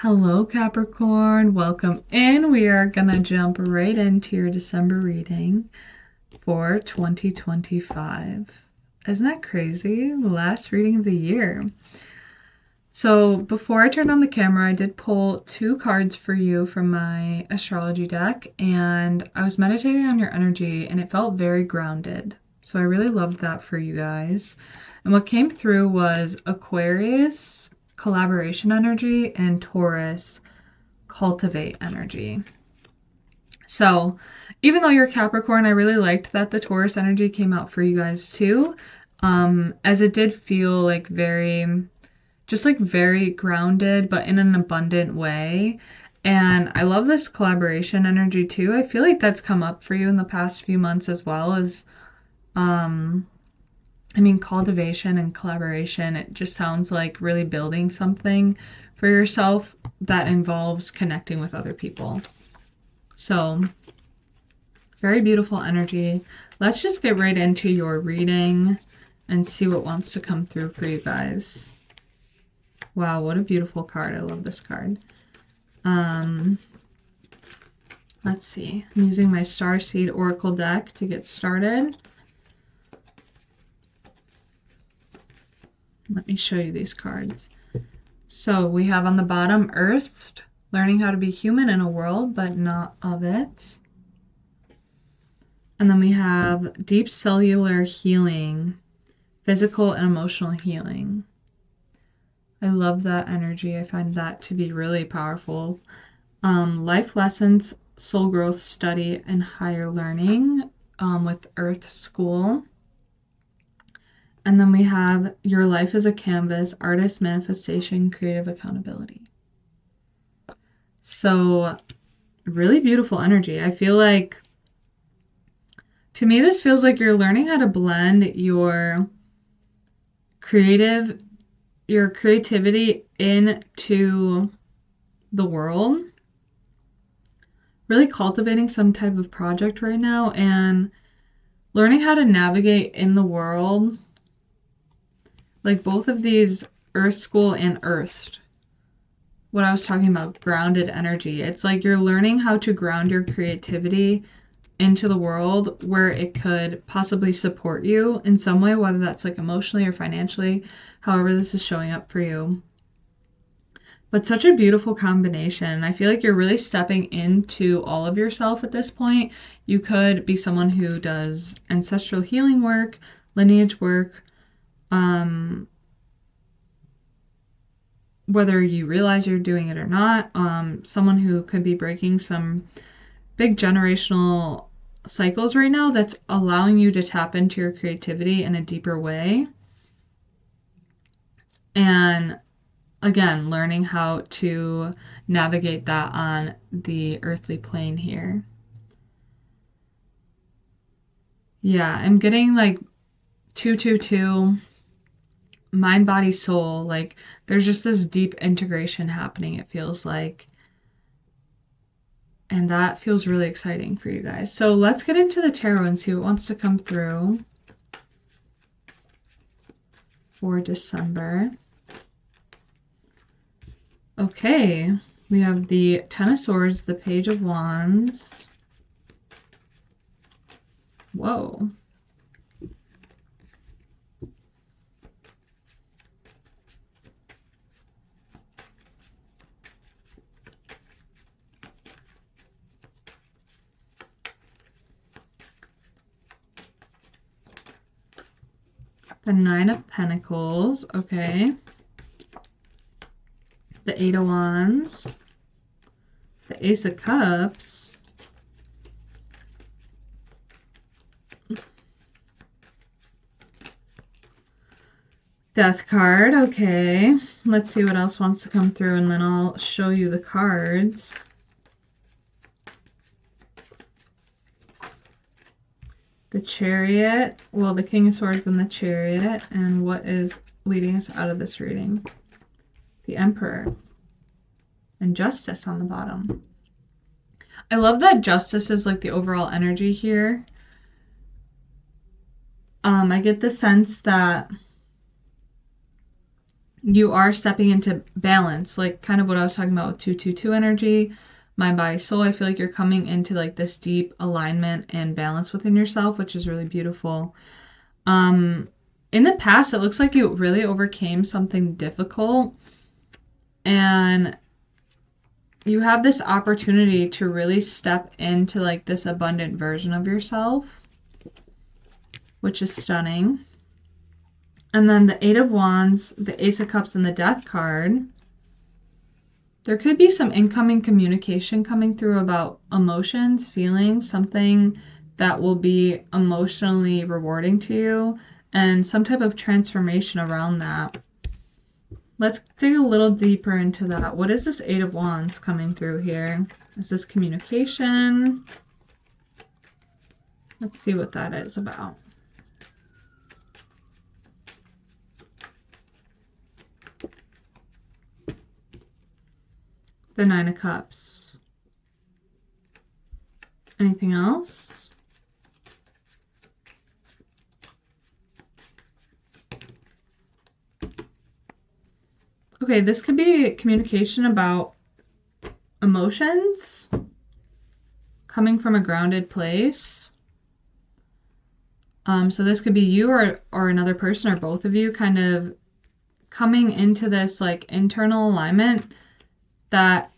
Hello, Capricorn. Welcome in. We are going to jump right into your December reading for 2025. Isn't that crazy? The last reading of the year. So before I turned on the camera, I did pull 2 cards for you from my astrology deck, and I was meditating on your energy, and it felt very grounded. So I really loved that for you guys. And what came through was Aquarius, collaboration energy, and Taurus, cultivate energy. So even though you're Capricorn, I really liked that the Taurus energy came out for you guys too, as it did feel like very grounded, but in an abundant way. And I love this collaboration energy too. I feel like that's come up for you in the past few months as well as, cultivation and collaboration. It just sounds like really building something for yourself that involves connecting with other people. So, very beautiful energy. Let's just get right into your reading and see what wants to come through for you guys. Wow, what a beautiful card. I love this card. Let's see. I'm using my Starseed Oracle deck to get started. Let me show you these cards. So we have on the bottom, Earth, learning how to be human in a world, but not of it. And then we have deep cellular healing, physical and emotional healing. I love that energy. I find that to be really powerful. Life lessons, soul growth, study, and higher learning with Earth School. And then we have your life as a canvas, artist, manifestation, creative accountability. So really beautiful energy. I feel like, to me, this feels like you're learning how to blend your creativity into the world. Really cultivating some type of project right now and learning how to navigate in the world. Like both of these, Earth School and Earthed, what I was talking about, grounded energy. It's like you're learning how to ground your creativity into the world where it could possibly support you in some way, whether that's like emotionally or financially, however this is showing up for you. But such a beautiful combination. I feel like you're really stepping into all of yourself at this point. You could be someone who does ancestral healing work, lineage work, whether you realize you're doing it or not, someone who could be breaking some big generational cycles right now that's allowing you to tap into your creativity in a deeper way. And again, learning how to navigate that on the earthly plane here. Yeah, I'm getting like 222, mind, body, soul. Like there's just this deep integration happening, it feels like. And that feels really exciting for you guys. So let's get into the tarot and see what wants to come through for December. Okay, we have the Ten of Swords, the Page of Wands. Whoa. The Nine of Pentacles, okay. The Eight of Wands. The Ace of Cups. Death card, okay. Let's see what else wants to come through and then I'll show you the cards. The Chariot, well, the King of Swords and the Chariot, and what is leading us out of this reading? The Emperor, and Justice on the bottom. I love that Justice is like the overall energy here. I get the sense that you are stepping into balance, like kind of what I was talking about with 222 energy, mind, body, soul. I feel like you're coming into like this deep alignment and balance within yourself, which is really beautiful. In the past, it looks like you really overcame something difficult, and you have this opportunity to really step into like this abundant version of yourself, which is stunning. And then the Eight of Wands, the Ace of Cups, and the Death card. There could be some incoming communication coming through about emotions, feelings, something that will be emotionally rewarding to you, and some type of transformation around that. Let's dig a little deeper into that. What is this Eight of Wands coming through here? Is this communication? Let's see what that is about. The Nine of Cups. Anything else? Okay, this could be communication about emotions coming from a grounded place. So this could be you or another person or both of you kind of coming into this like internal alignment that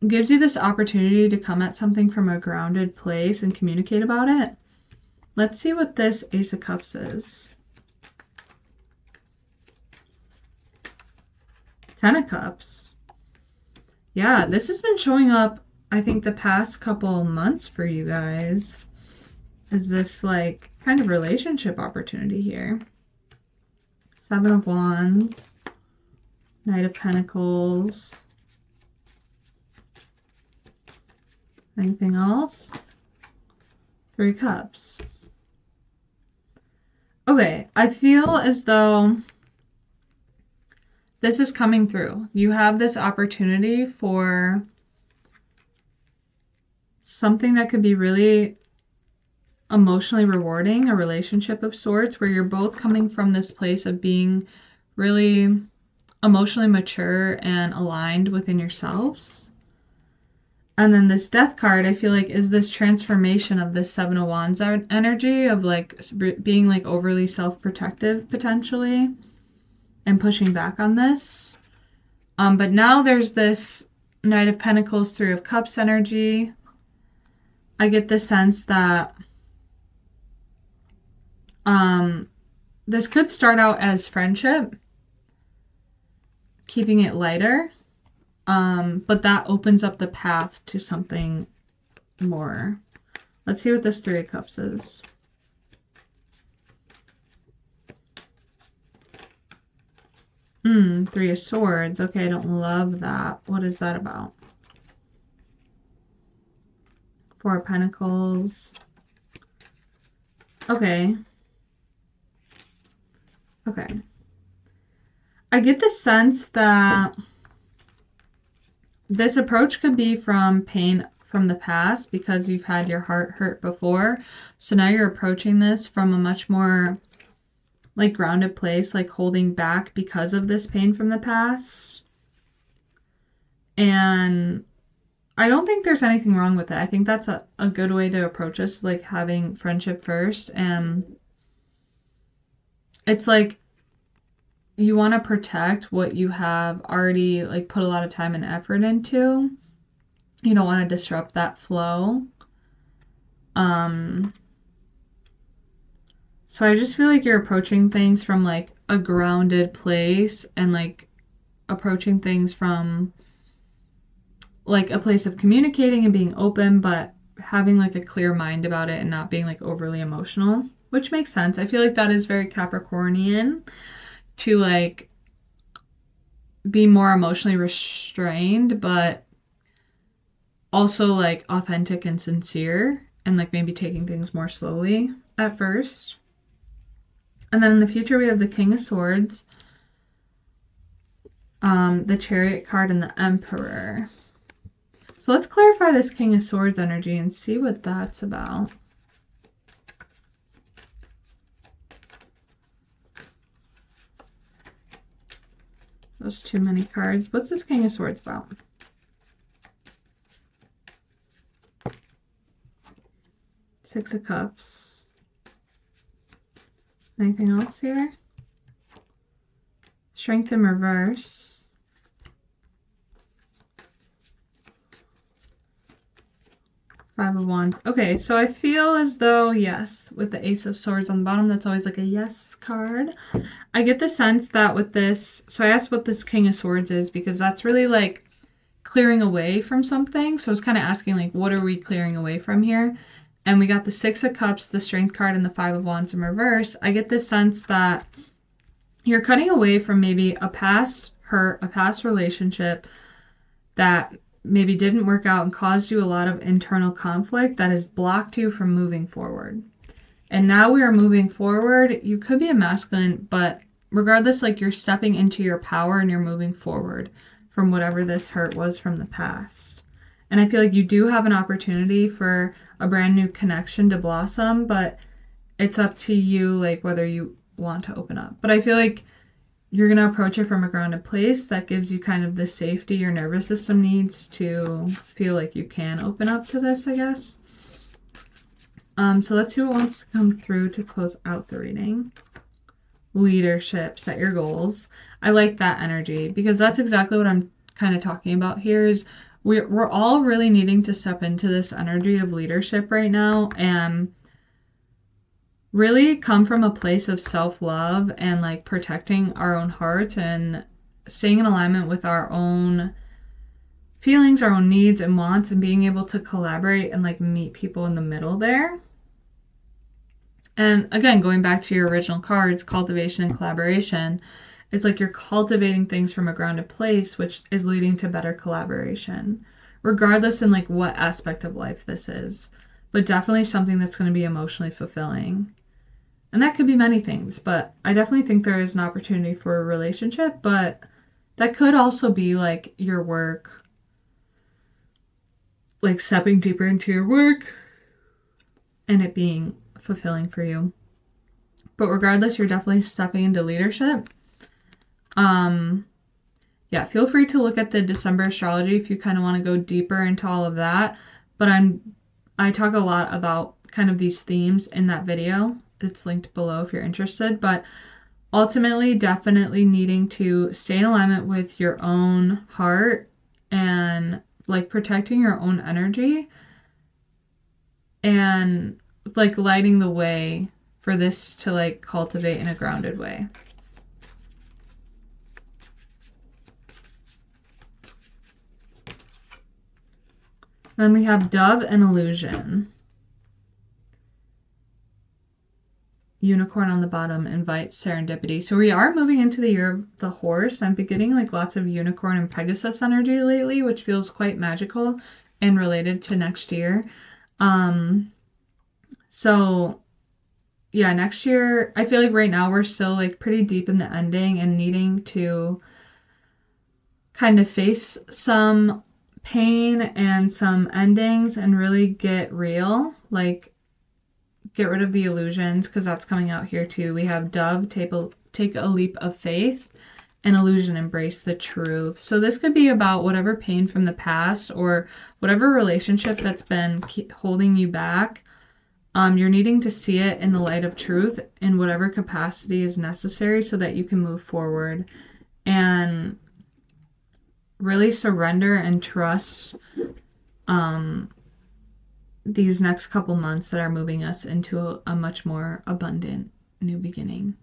gives you this opportunity to come at something from a grounded place and communicate about it. Let's see what this Ace of Cups is. Ten of Cups. Yeah, this has been showing up, I think, the past couple months for you guys. Is this like kind of relationship opportunity here? Seven of Wands. Knight of Pentacles. Anything else? Three Cups. Okay, I feel as though this is coming through. You have this opportunity for something that could be really emotionally rewarding, a relationship of sorts, where you're both coming from this place of being really emotionally mature and aligned within yourselves. And then this Death card, I feel like, is this transformation of this Seven of Wands energy of like being like overly self-protective potentially and pushing back on this. But now there's this Knight of Pentacles, Three of Cups energy. I get the sense that this could start out as friendship, keeping it lighter. But that opens up the path to something more. Let's see what this Three of Cups is. Three of Swords. Okay, I don't love that. What is that about? Four of Pentacles. Okay. Okay. I get the sense that this approach could be from pain from the past because you've had your heart hurt before. So now you're approaching this from a much more like grounded place, like holding back because of this pain from the past. And I don't think there's anything wrong with it. I think that's a good way to approach this, like having friendship first. And it's like you want to protect what you have already like put a lot of time and effort into. You don't want to disrupt that flow. So I just feel like you're approaching things from like a grounded place and like approaching things from like a place of communicating and being open, but having like a clear mind about it and not being like overly emotional, which makes sense. I feel like that is very Capricornian to like be more emotionally restrained, but also like authentic and sincere and like maybe taking things more slowly at first. And then in the future, we have the King of Swords, the Chariot card, and the Emperor. So let's clarify this King of Swords energy and see what that's about. Those too many cards. What's this King of Swords about? Six of Cups. Anything else here? Strength in reverse. Five of Wands. Okay, so I feel as though, yes, with the Ace of Swords on the bottom, that's always like a yes card. I get the sense that with this, so I asked what this King of Swords is because that's really like clearing away from something. So I was kind of asking like, what are we clearing away from here? And we got the Six of Cups, the Strength card, and the Five of Wands in reverse. I get the sense that you're cutting away from maybe a past hurt, a past relationship that maybe didn't work out and caused you a lot of internal conflict that has blocked you from moving forward. And now we are moving forward. You could be a masculine, but regardless, like you're stepping into your power and you're moving forward from whatever this hurt was from the past. And I feel like you do have an opportunity for a brand new connection to blossom, but it's up to you, like whether you want to open up. But I feel like you're going to approach it from a grounded place that gives you kind of the safety your nervous system needs to feel like you can open up to this, I guess. So let's see what wants to come through to close out the reading. Leadership, set your goals. I like that energy because that's exactly what I'm kind of talking about here is we're all really needing to step into this energy of leadership right now and really come from a place of self-love and like protecting our own heart and staying in alignment with our own feelings, our own needs and wants, and being able to collaborate and like meet people in the middle there. And again, going back to your original cards, cultivation and collaboration, it's like you're cultivating things from a grounded place, which is leading to better collaboration, regardless in like what aspect of life this is, but definitely something that's going to be emotionally fulfilling. And that could be many things, but I definitely think there is an opportunity for a relationship, but that could also be like your work, like stepping deeper into your work and it being fulfilling for you. But regardless, you're definitely stepping into leadership. Yeah, feel free to look at the December astrology if you kind of want to go deeper into all of that. But I talk a lot about kind of these themes in that video. It's linked below if you're interested. But ultimately, definitely needing to stay in alignment with your own heart and like protecting your own energy and like lighting the way for this to like cultivate in a grounded way. Then we have Dove and Illusion. Unicorn on the bottom invites serendipity. So we are moving into the year of the horse. I'm getting like lots of unicorn and Pegasus energy lately, which feels quite magical and related to next year. So yeah, next year, I feel like right now we're still like pretty deep in the ending and needing to kind of face some pain and some endings and really get real, like get rid of the illusions, because that's coming out here too. We have Dove, take a leap of faith, and Illusion, embrace the truth. So this could be about whatever pain from the past or whatever relationship that's been holding you back. You're needing to see it in the light of truth in whatever capacity is necessary so that you can move forward and really surrender and trust these next couple months that are moving us into a much more abundant new beginning,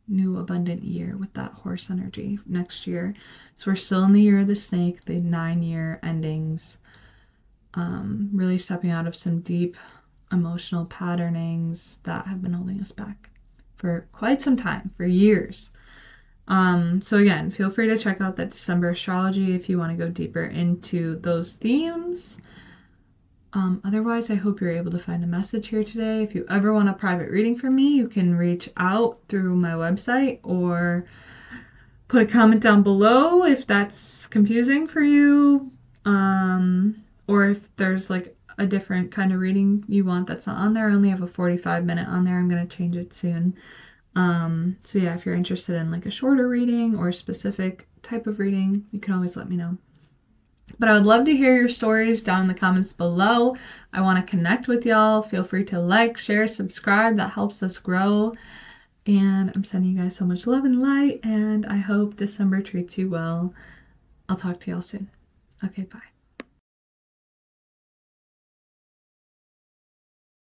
new abundant year with that horse energy next year. So we're still in the year of the snake, the 9-year endings, really stepping out of some deep emotional patternings that have been holding us back for quite some time, for years. So again, feel free to check out that December astrology if you want to go deeper into those themes. Otherwise, I hope you're able to find a message here today. If you ever want a private reading from me, you can reach out through my website or put a comment down below if that's confusing for you. Or if there's like a different kind of reading you want that's not on there. I only have a 45-minute on there. I'm going to change it soon. So yeah, if you're interested in like a shorter reading or a specific type of reading, you can always let me know. But I would love to hear your stories down in the comments below. I want to connect with y'all. Feel free to like, share, subscribe. That helps us grow. And I'm sending you guys so much love and light, and I hope December treats you well. I'll talk to y'all soon. Okay, bye.